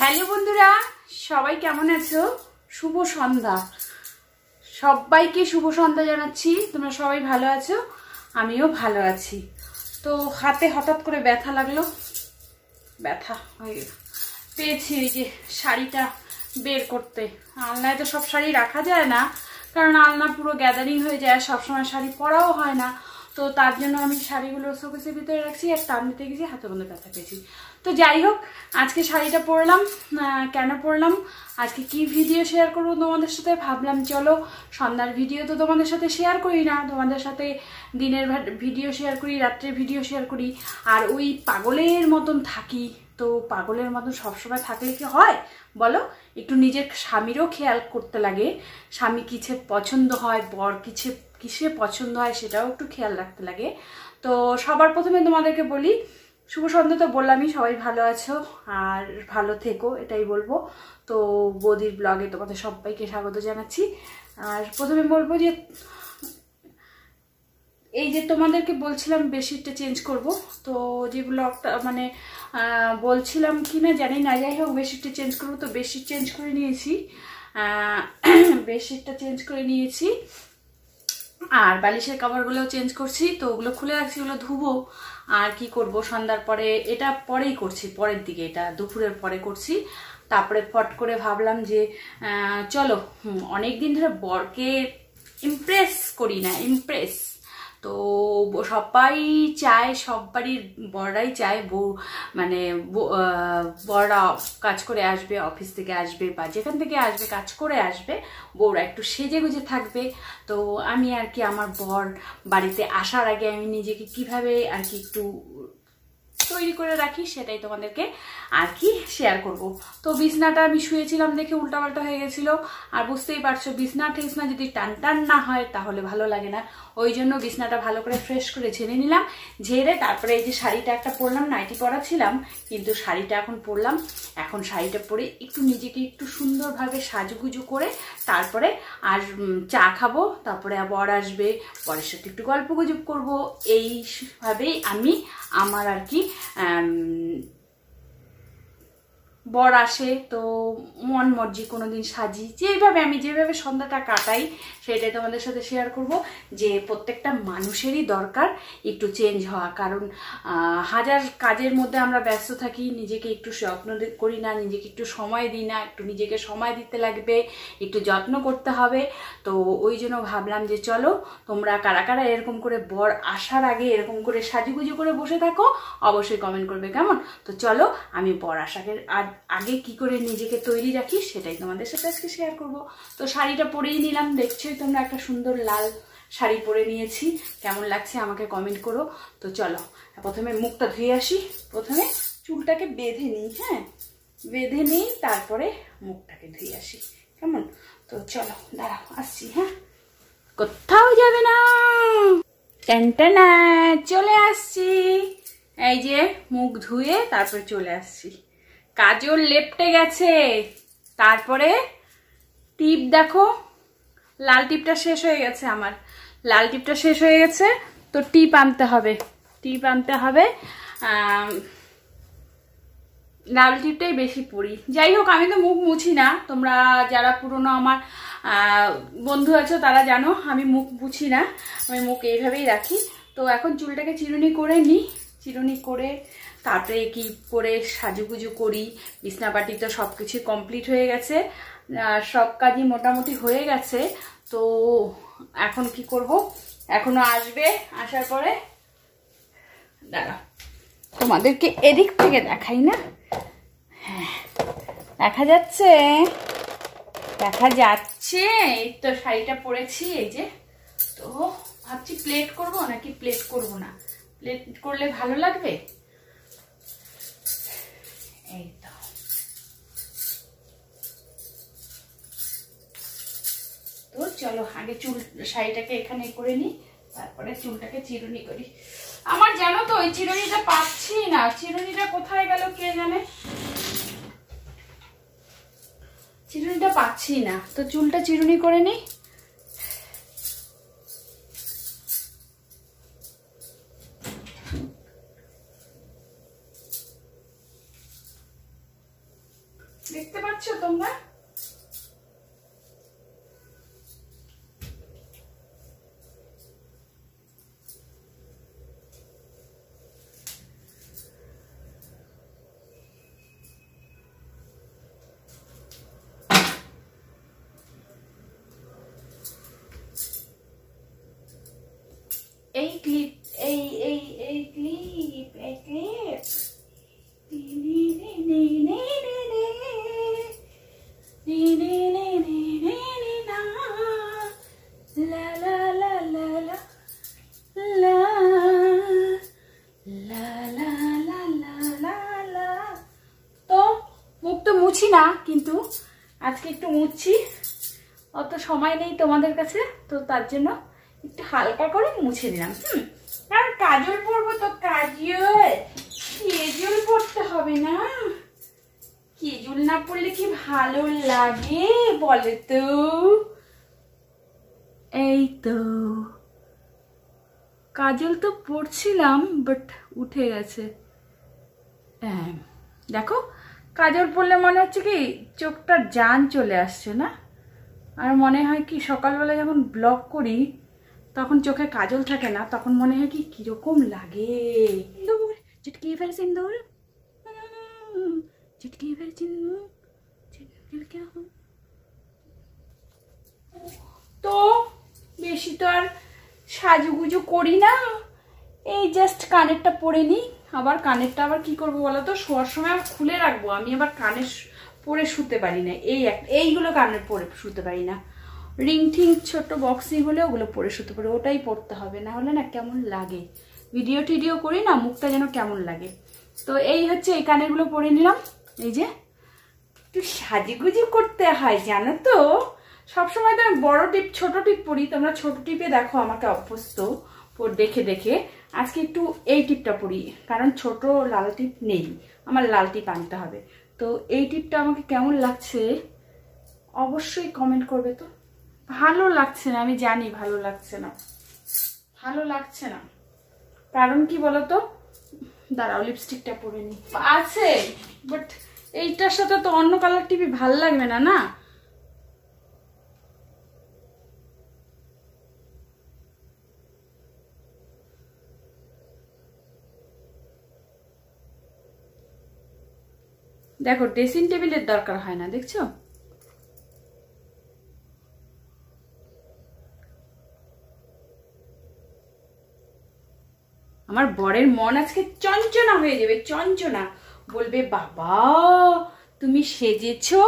Hello বন্ধুরা, সবাই কেমন আছো? শুভ সন্ধ্যা, সবাইকে শুভ সন্ধ্যা জানাচ্ছি। তোমরা সবাই ভালো আছো? আমিও ভালো আছি। তো হাতে হঠাৎ করে ব্যথা লাগলো, ব্যথা পেয়েছি এই যে শাড়িটা বের করতে। আলনায় তো সব শাড়ি রাখা যায় না, কারণ আলনা পুরো গ্যাদারিং হয়ে যায়, সবসময় শাড়ি পরাও হয় না। তো তার জন্য আমি শাড়িগুলো শোকেসের ভিতরে রাখছি আর টান দিতে গেছি, হাতে মধ্যে ব্যথা পেয়েছি। তো যাই হোক, আজকে শাড়িটা পরলাম। কেন পরলাম, আজকে কি ভিডিও শেয়ার করবো তোমাদের সাথে ভাবলাম চলো সন্ধ্যার ভিডিও তো তোমাদের সাথে শেয়ার করি না, তোমাদের সাথে দিনের ভিডিও শেয়ার করি, রাত্রের ভিডিও শেয়ার করি। আর ওই পাগলের মতন থাকি, তো পাগলের মতন সবসময় থাকলে কি হয় বলো? একটু নিজের স্বামীরও খেয়াল করতে লাগে, স্বামী কিসে পছন্দ হয়, বর কিসে পছন্দ হয় সেটাও একটু খেয়াল রাখতে লাগে। তো সবার প্রথমে তোমাদেরকে বলি, শুভ সন্ধ্যা তো বললামই, সবাই ভালো আছো আর ভালো থেকো এটাই বলবো। তো বৌদির ব্লগে তোমাদের সবাইকে স্বাগত জানাচ্ছি। আর প্রথমে বলবো যে এই যে তোমাদেরকে বলছিলাম বেডশিটটা চেঞ্জ করব, তো যে ব্লগটা মানে বলছিলাম কি না জানি না, যাই হোক বেডশিটটা চেঞ্জ করবো। তো বেডশিট চেঞ্জ করে নিয়েছি, বেডশিটটা চেঞ্জ করে নিয়েছি আর বালিশের কভারগুলোও চেঞ্জ করছি। তো ওগুলো খুলে রাখছি, ওগুলো ধুবো। আর কি করব, সন্ধ্যার পরে, এটা পরেই করছি, পরের দিকে, এটা দুপুরের পরে করছি। তারপরে ফট করে ভাবলাম যে চলো অনেক দিন ধরে বরকে ইমপ্রেস করি না, ইমপ্রেস। তো সবাই চায়, সব বাড়ির বড়রাই চায় বউ মানে বড়রা কাজ করে আসবে, অফিস থেকে আসবে বা যেখান থেকে আসবে কাজ করে আসবে, বউরা একটু সেজে গুজে থাকবে। তো আমি আর কি আমার বর বাড়িতে আসার আগে আমি নিজেকে কিভাবে আর কি একটু তৈরি করে রাখি সেটাই তোমাদেরকে আর কি শেয়ার করব। তো বিছনাটা আমি শুয়েছিলাম দেখে উল্টাপাল্টা হয়ে গেছিল, আর বুঝতেই পারছো বিছনা ঠেসনা যদি টান টান না হয় তাহলে ভালো লাগে না। ওই জন্য বিছনাটা ভালো করে ফ্রেশ করে ঝেড়ে নিলাম, ঝেড়ে তারপরে এই যে শাড়িটা একটা পরলাম, নাইটি পরা ছিলাম কিন্তু শাড়িটা এখন পরলাম। এখন শাড়িটা পরে একটু নিজেকে একটু সুন্দরভাবে সাজুগুজু করে তারপরে আর চা খাবো, তারপরে বর আসবে, বরের সাথে একটু গল্প গুজব করবো। এইভাবেই আমি আমার আর কি বর আসে তো মন মর্জি কোনোদিন সাজি, যেভাবে সন্ধ্যাটা কাটাই সেটাই তোমাদের সাথে শেয়ার করব। যে প্রত্যেকটা মানুষেরই দরকার একটু চেঞ্জ হওয়া, কারণ হাজার কাজের মধ্যে আমরা ব্যস্ত থাকি, নিজেকে একটু যত্ন করি না, নিজেকে একটু সময় দিই না। একটু নিজেকে সময় দিতে লাগবে, একটু যত্ন করতে হবে। তো ওই জন্য ভাবলাম যে চলো তোমরা কারা কারা এরকম করে বর আসার আগে এরকম করে সাজুগুজু করে বসে থাকো, অবশ্যই কমেন্ট করবে কেমন। তো চলো আমি বর আসার আগে কি করে নিজেকে তৈরি রাখি সেটাই তোমাদের সাথে আজকে শেয়ার করব। তো শাড়িটা পরেই নিলাম, দেখছোই তোমরা একটা সুন্দর লাল শাড়ি পরে নিয়েছি, কেমন লাগছে আমাকে কমেন্ট করো। তো চলো প্রথমে মুখটা ধুয়ে আসি, প্রথমে চুলটাকে বেঁধে নিই, হ্যাঁ বেঁধে নিই, তারপরে মুখটাকে ধুয়ে আসি কেমন। তো চলো দাঁড়াও আসছি, হ্যাঁ কোথাও যাবে না, টেনটেনা চলে আসছি। এই যে মুখ ধুয়ে তারপরে চলে আসছি, কাজল লেপটে গেছে, তারপরে টিপ দেখো, লাল টিপটা শেষ হয়ে গেছে আমার, লাল টিপটা শেষ হয়ে গেছে, তো টিপ আনতে হবে, টিপ আনতে হবে। লাল টিপটাই বেশি পরি। যাই হোক, আমি তো মুখ মুছি না, তোমরা যারা পুরনো আমার বন্ধু আছো তারা জানো আমি মুখ মুছি না, আমি মুখ এইভাবেই রাখি। তো এখন চুলটাকে চিরুনি করে নিই, চিরুনি করে তারপরে কি করে সাজুগুজু করি। বিছনাপাটি তো সব কিছু কমপ্লিট হয়ে গেছে, সব কাজই মোটামুটি হয়ে গেছে। তো এখন কি করব, এখনো আসবে, আসার পরে দাঁড়া তোমাদেরকে এদিক থেকে দেখাই না। হ্যাঁ দেখা যাচ্ছে, দেখা যাচ্ছে। এই তো শাড়িটা পরেছি, এই যে। তো ভাবছি প্লেট করব নাকি প্লেট করব না, প্লেট করলে ভালো লাগবে। এই তো তো চলো আগে চুল শাড়িটাকে এখানে করে নিই, তারপরে চুলটাকে চিরুনি করি। আমার জানো তো ওই চিরুনিটা পাচ্ছি না, চিরুনিটা কোথায় গেল কে জানে, চিরুনিটা পাচ্ছি না। তো চুলটা চিরুনি করে নিই। দেখতে পাচ্ছ তোমরা? এই ক্লিপ, এই এই এই ক্লিপ, এই ক্লিপ, তো মুখ তো মুছি না, কিন্তু আজকে একটু মুছছি, অত সময় নেই তোমাদের কাছে, তো তার জন্য একটু হালকা করে মুছে দিলাম। আর কাজল পরবো তো, কাজল পরতে হবে না, কেজল না পরলে কি ভালো লাগে বলে তো। এই তো কাজল তো পরছিলাম, বাট উঠে গেছে। হ্যাঁ দেখো, কাজল পরলে মনে হচ্ছে কি চোখটা জান চলে আসছে না, আর মনে হয় কি সকালবেলা যখন ব্লগ করি তখন চোখে কাজল থাকে না, তখন মনে হয় কি কিরকম লাগে। চিটকি ফেলে সিন্দুর, চিটকি ফেলে সিন্দুর, তো বেশি তো আর সাজুগুজু করি না, এই জাস্ট কানেরটা পরে নিই। আবার কানেরটা আবার কি করবো বলো তো, শোয়ার সময় আবার খুলে রাখবো, আমি আবার কানের পরে শুতে পারি না, এইগুলো কানের পরে শুতে পারি না। রিং ঠিং ছোট বক্সি হলে ওগুলো পরে শুতে পারে, ওটাই পরতে হবে, না হলে না কেমন লাগে, ভিডিও টিডিও করি না মুখটা যেন কেমন লাগে। তো এই হচ্ছে, এই কানেরগুলো পরে নিলাম। এই যে একটু সাজুগুজু করতে হয় জানো তো, সবসময় তো আমি বড় টিপ ছোট টিপ পরি, তোমরা ছোট টিপে দেখো আমাকে অভ্যস্ত দেখে দেখে। আজকে একটু এই টিপটা পরি, কারণ ছোট লাল টিপ নেই, আমার লাল টিপ আনতে হবে। তো এই টিপটা আমাকে কেমন লাগছে অবশ্যই কমেন্ট করবে। তো ভালো লাগছে না, আমি জানি ভালো লাগছে না, ভালো লাগছে না, কারণ কি বলতো, দাঁড়াও লিপস্টিকটা পরে নি আছে, বাট এইটার সাথে তো অন্য কালার টিপি ভাল লাগবে না, না দেখো ড্রেসিং টেবিলের দরকার হয় না, দেখছো? আমার বরের মন আজকে চঞ্চনা হয়ে যাবে, চঞ্চনা, বলবে বাবা তুমি সেজেছো,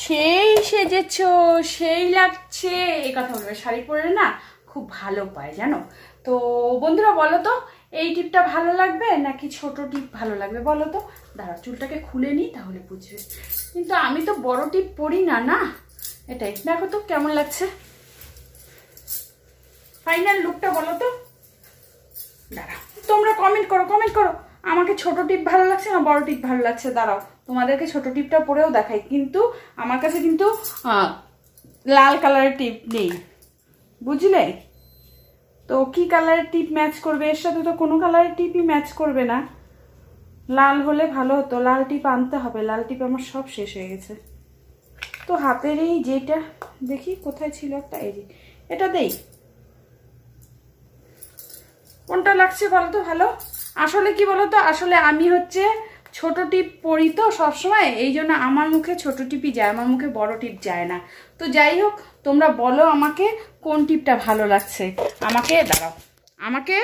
সেই সেজেছো, সেই লাগছে, এই কথা বলবে। শাড়ি পরে না খুব ভালো পায় জানো। তো বন্ধুরা বলো তো, এই টিপটা ভালো লাগবে নাকি ছোট টিপ ভালো লাগবে বলো তো? দাঁড়া চুলটাকে খুলে নিই তাহলে বুঝবে। কিন্তু আমি তো বড় টিপ পরি না, না এটাই দেখো তো কেমন লাগছে, ফাইনাল লুকটা বলো তো। দাঁড়াও তোমরা কমেন্ট করো, কমেন্ট করো আমাকে ছোট টিপ ভালো লাগছে না বড় টিপ ভালো লাগছে। দাঁড়াও তোমাদেরকে ছোট টিপটা পরেও দেখাই, কিন্তু আমার কাছে কিন্তু লাল কালারের টিপ নেই, বুঝলে? তো কি কালারের টিপ ম্যাচ করবে? এর সাথে তো কোনো কালারের টিপই ম্যাচ করবে না। লাল হলে ভালো হতো, লাল টিপ আনতে হবে। লাল টিপ আমার সব শেষ হয়ে গেছে। তো হাতের এই যেটা দেখি কোথায় ছিল একটা, এই যে এটা দেই। কোনটা লাগছে বলো তো ভালো? আসলে কি বলো তো, আসলে আমি হচ্ছে ছোট টিপ পরি তো সবসময়, এই জন্য আমার মুখে ছোট টিপই যায়, আমার মুখে বড় টিপ যায় না। তো যাই হোক, তোমরা বলো আমাকে কোন টিপটা ভালো লাগছে। আমাকে দাঁড়াও, আমাকে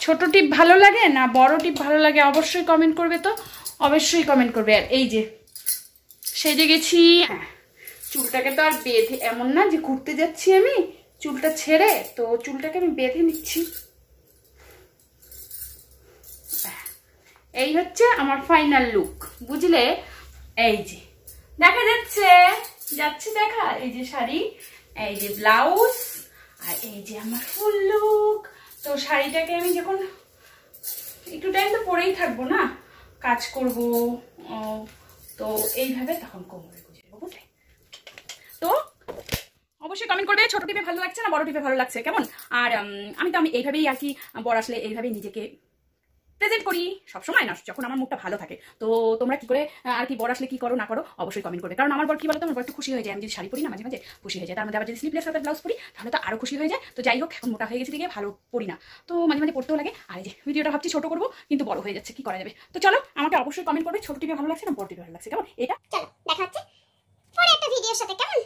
ছোট টিপ ভালো লাগে না বড় টিপ ভালো লাগে? অবশ্যই কমেন্ট করবে, তো অবশ্যই কমেন্ট করবে। আর এই যে সেজে গেছি। হ্যাঁ, চুলটাকে তো আর বেঁধে, এমন না যে ঘুরতে যাচ্ছি আমি, চুলটা ছেড়ে তো চুলটাকে আমি বেঁধে নিচ্ছি। এই হচ্ছে আমার ফাইনাল লুক, বুঝলে? এই যে দেখা যাচ্ছে, যাচ্ছে দেখা, এই যে শাড়ি, এই যে ব্লাউজ, আর এই যে আমার ফুল লুক। তো শাড়িটাকে আমি যখন একটু টাইম তো পরেই থাকবো না, কাজ করব, তো এইভাবে তখন কোমরে গুজে দেবো, বুঝলে? তো অবশ্যই কমেন্ট করবে ছোট টিপে ভালো লাগছে না বড় টিপে ভালো লাগছে, কেমন? আর আমি এইভাবেই আর কি, বড় আসলে এইভাবেই নিজেকে প্রেজেন্ট করি সবসময় না, যখন আমার মুখটা ভালো থাকে। তো তোমরা কি করে আর কি বড় আসলে কি করো না করো অবশ্যই কমেন্ট করবে। কারণ আমার বর কি বলতো, আমার বর একটু খুশি হয়ে যায় আমি যদি শাড়ি পরি না, মাঝে মাঝে খুশি হয়ে যায়। তার মধ্যে আবার যদি স্লিপলেস হাতের ব্লাউজ পরি তাহলে তো আরো খুশি হয়ে যায়। তো যাই হোক, এখন মোটা হয়ে গেছে দিকে ভালো পরি না, তো মাঝে মাঝে পড়তেও লাগে। আর এই যে ভিডিওটা ভাবছি ছোট করবো, কিন্তু বড় হয়ে যাচ্ছে, কি করা যাবে? তো চলো, আমাকে অবশ্যই কমেন্ট করবে ছোট টিপে ভালো লাগছে না বড় টিপে ভালো লাগছে, কেমন? এটা চলো দেখা হচ্ছে পরে একটা ভিডিওর সাথে, কেমন?